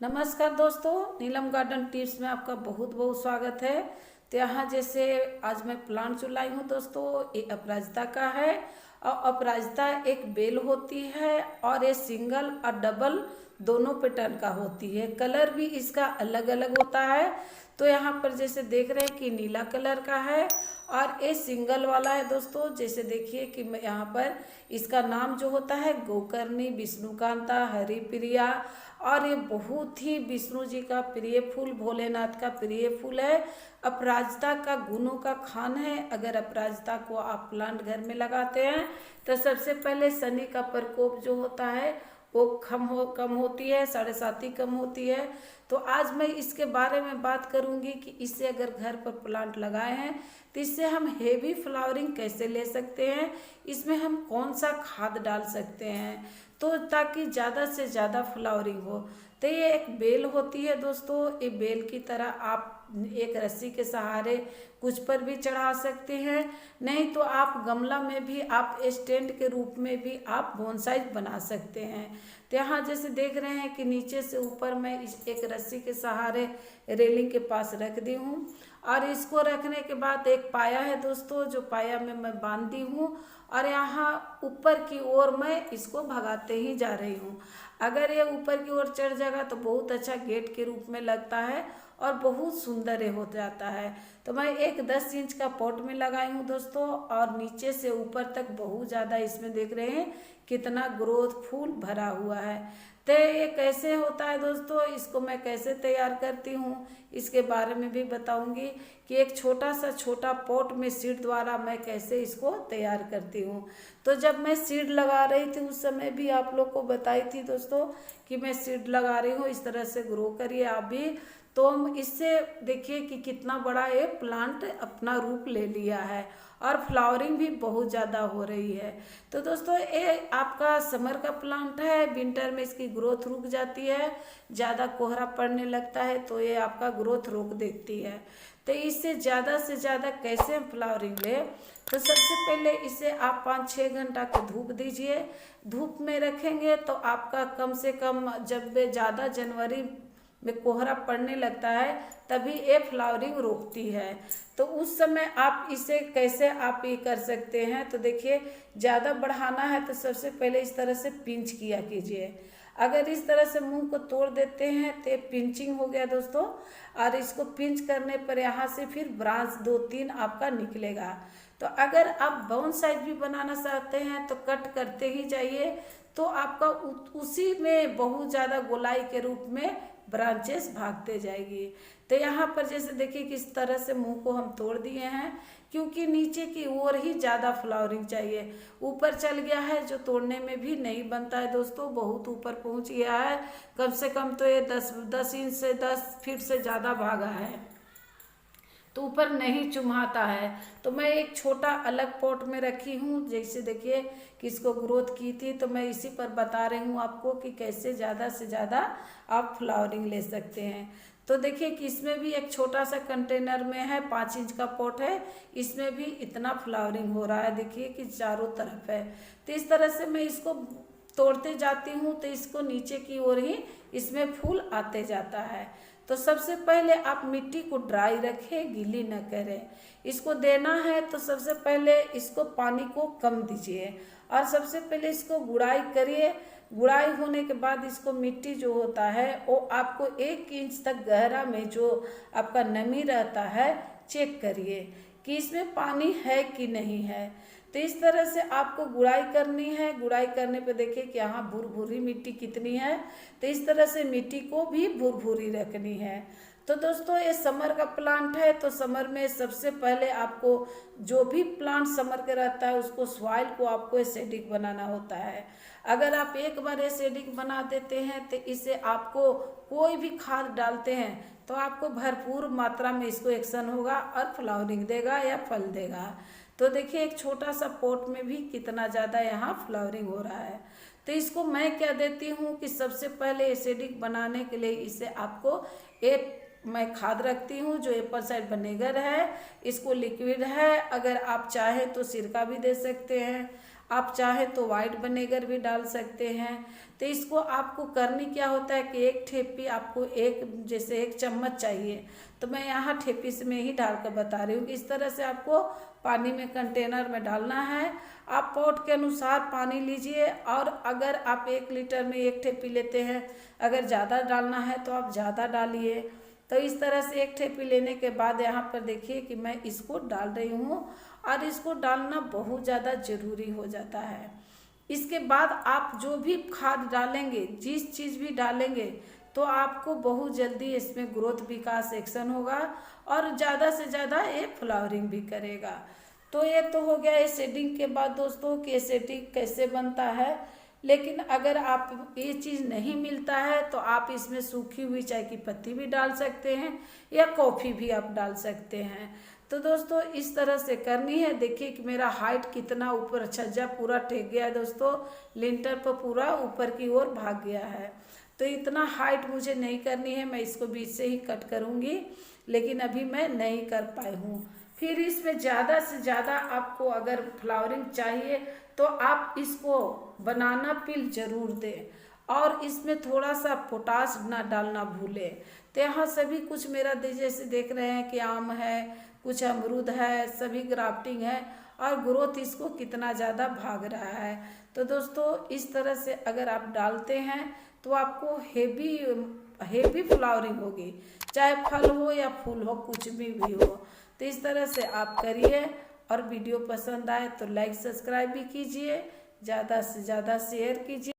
नमस्कार दोस्तों, नीलम garden tips में आपका बहुत बहुत स्वागत है। तो यहाँ जैसे आज मैं प्लांट जो लाई हूँ दोस्तों, ये अपराजिता का है। और अपराजिता एक बेल होती है और ये सिंगल और डबल दोनों पैटर्न का होती है। कलर भी इसका अलग अलग होता है। तो यहाँ पर जैसे देख रहे हैं कि नीला कलर का है और ये सिंगल वाला है दोस्तों। जैसे देखिए कि मैं यहाँ पर इसका नाम जो होता है गोकर्णी, विष्णुकांता, हरिप्रिया। और ये बहुत ही विष्णु जी का प्रिय फूल, भोलेनाथ का प्रिय फूल है। अपराजिता का गुणों का खान है। अगर अपराजिता को आप प्लांट घर में लगाते हैं तो सबसे पहले शनि का प्रकोप जो होता है वो कम होती है, 7.5 कम होती है। तो आज मैं इसके बारे में बात करूंगी कि इससे अगर घर पर प्लांट लगाए हैं तो इससे हम हेवी फ्लावरिंग कैसे ले सकते हैं, इसमें हम कौन सा खाद डाल सकते हैं तो ताकि ज़्यादा से ज़्यादा फ्लावरिंग हो। तो ये एक बेल होती है दोस्तों। ये बेल की तरह आप एक रस्सी के सहारे कुछ पर भी चढ़ा सकते हैं, नहीं तो आप गमला में भी आप स्टैंड के रूप में भी आप बोनसाई बना सकते हैं। तो यहाँ जैसे देख रहे हैं कि नीचे से ऊपर मैं इस एक रस्सी के सहारे रेलिंग के पास रख दी हूँ और इसको रखने के बाद एक पाया है दोस्तों, जो पाया में मैं बांध दी हूँ और यहाँ ऊपर की ओर मैं इसको भगाते ही जा रही हूँ। अगर ये ऊपर की ओर चढ़ जाएगा तो बहुत अच्छा गेट के रूप में लगता है और बहुत सुंदर ये हो जाता है। तो मैं एक 10 इंच का पॉट में लगाई हूँ दोस्तों और नीचे से ऊपर तक बहुत ज़्यादा इसमें देख रहे हैं कितना ग्रोथ फूल भरा हुआ है। तो ये कैसे होता है दोस्तों, इसको मैं कैसे तैयार करती हूँ इसके बारे में भी बताऊंगी कि एक छोटा पॉट में सीड द्वारा मैं कैसे इसको तैयार करती हूँ। तो जब मैं सीड लगा रही थी उस समय भी आप लोग को बताई थी दोस्तों कि मैं सीड लगा रही हूँ, इस तरह से ग्रो करिए आप भी। तो हम इससे देखिए कि कितना बड़ा ये प्लांट अपना रूप ले लिया है और फ्लावरिंग भी बहुत ज़्यादा हो रही है। तो दोस्तों ये आपका समर का प्लांट है, विंटर में इसकी ग्रोथ रुक जाती है, ज़्यादा कोहरा पड़ने लगता है तो ये आपका ग्रोथ रोक देती है। तो इससे ज़्यादा से ज़्यादा कैसे हम फ्लावरिंग ले, तो सबसे पहले इसे आप 5-6 घंटा के धूप दीजिए। धूप में रखेंगे तो आपका कम से कम जब ज़्यादा जनवरी में कोहरा पड़ने लगता है तभी ये फ्लावरिंग रोकती है। तो उस समय आप इसे कैसे आप ये कर सकते हैं, तो देखिए ज़्यादा बढ़ाना है तो सबसे पहले इस तरह से पिंच किया कीजिए। अगर इस तरह से मुंह को तोड़ देते हैं तो ये पिंचिंग हो गया दोस्तों। और इसको पिंच करने पर यहाँ से फिर ब्रांच 2-3 आपका निकलेगा। तो अगर आप बाउंड साइज भी बनाना चाहते हैं तो कट करते ही जाइए, तो आपका उसी में बहुत ज़्यादा गोलाई के रूप में ब्रांचेस भागते जाएगी। तो यहाँ पर जैसे देखिए किस तरह से मुंह को हम तोड़ दिए हैं, क्योंकि नीचे की ओर ही ज़्यादा फ्लावरिंग चाहिए। ऊपर चल गया है जो तोड़ने में भी नहीं बनता है दोस्तों, बहुत ऊपर पहुँच गया है। कम से कम तो ये 10 इंच से 10 फीट से ज़्यादा भागा है, तो ऊपर नहीं चुम्हाता है। तो मैं एक छोटा अलग पॉट में रखी हूँ, जैसे देखिए किसको ग्रोथ की थी, तो मैं इसी पर बता रही हूँ आपको कि कैसे ज़्यादा से ज़्यादा आप फ्लावरिंग ले सकते हैं। तो देखिए कि इसमें भी एक छोटा सा कंटेनर में है, 5 इंच का पॉट है, इसमें भी इतना फ्लावरिंग हो रहा है, देखिए कि चारों तरफ है। तो इस तरह से मैं इसको तोड़ते जाती हूँ तो इसको नीचे की ओर ही इसमें फूल आते जाता है। तो सबसे पहले आप मिट्टी को ड्राई रखें, गीली न करें। इसको देना है तो सबसे पहले इसको पानी को कम दीजिए और सबसे पहले इसको गुड़ाई करिए। गुड़ाई होने के बाद इसको मिट्टी जो होता है वो आपको 1 इंच तक गहरा में जो आपका नमी रहता है चेक करिए कि इसमें पानी है कि नहीं है। तो इस तरह से आपको गुड़ाई करनी है। गुड़ाई करने पे देखिए कि यहाँ भुरभुरी मिट्टी कितनी है, तो इस तरह से मिट्टी को भी भुरभुरी रखनी है। तो दोस्तों ये समर का प्लांट है, तो समर में सबसे पहले आपको जो भी प्लांट समर के रहता है उसको सॉइल को आपको एसिडिक बनाना होता है। अगर आप एक बार एसिडिक बना देते हैं तो इसे आपको कोई भी खाद डालते हैं तो आपको भरपूर मात्रा में इसको एक्शन होगा और फ्लावरिंग देगा या फल देगा। तो देखिए एक छोटा सा पॉट में भी कितना ज़्यादा यहाँ फ्लावरिंग हो रहा है। तो इसको मैं क्या देती हूँ कि सबसे पहले एसिडिक बनाने के लिए इसे आपको एक मैं खाद रखती हूँ जो एप्पल साइडर विनेगर है, इसको लिक्विड है, अगर आप चाहें तो सिरका भी दे सकते हैं। आप चाहे तो वाइट विनेगर भी डाल सकते हैं। तो इसको आपको करनी क्या होता है कि एक ठेपी आपको जैसे 1 चम्मच चाहिए, तो मैं यहाँ ठेपी से में ही डाल कर बता रही हूँ कि इस तरह से आपको पानी में कंटेनर में डालना है। आप पॉट के अनुसार पानी लीजिए, और अगर आप 1 लीटर में 1 ठेपी लेते हैं, अगर ज़्यादा डालना है तो आप ज़्यादा डालिए। तो इस तरह से 1 ठेपी लेने के बाद यहाँ पर देखिए कि मैं इसको डाल रही हूँ, और इसको डालना बहुत ज़्यादा ज़रूरी हो जाता है। इसके बाद आप जो भी खाद डालेंगे, जिस चीज़ भी डालेंगे, तो आपको बहुत जल्दी इसमें ग्रोथ विकास एक्शन होगा, और ज़्यादा से ज़्यादा ये फ्लावरिंग भी करेगा। तो ये तो हो गया एसेडिंग के बाद दोस्तों कि एसेडिंग कैसे बनता है। लेकिन अगर आप ये चीज़ नहीं मिलता है तो आप इसमें सूखी हुई चाय की पत्ती भी डाल सकते हैं, या कॉफ़ी भी आप डाल सकते हैं। तो दोस्तों इस तरह से करनी है। देखिए कि मेरा हाइट कितना ऊपर, छज्जा पूरा टेक गया है दोस्तों, लिंटर पर पूरा ऊपर की ओर भाग गया है। तो इतना हाइट मुझे नहीं करनी है, मैं इसको बीच से ही कट करूँगी, लेकिन अभी मैं नहीं कर पाई हूँ। फिर इसमें ज़्यादा से ज़्यादा आपको अगर फ्लावरिंग चाहिए तो आप इसको बनाना पील जरूर दें, और इसमें थोड़ा सा पोटाश ना डालना भूलें। तो यहाँ सभी कुछ मेरा जैसे देख रहे हैं कि आम है, कुछ अमरूद है, सभी ग्राफ्टिंग है, और ग्रोथ इसको कितना ज़्यादा भाग रहा है। तो दोस्तों इस तरह से अगर आप डालते हैं तो आपको हेवी फ्लावरिंग होगी, चाहे फल हो या फूल हो, कुछ भी हो। तो इस तरह से आप करिए, और वीडियो पसंद आए तो लाइक सब्सक्राइब भी कीजिए, ज़्यादा से ज़्यादा शेयर कीजिए।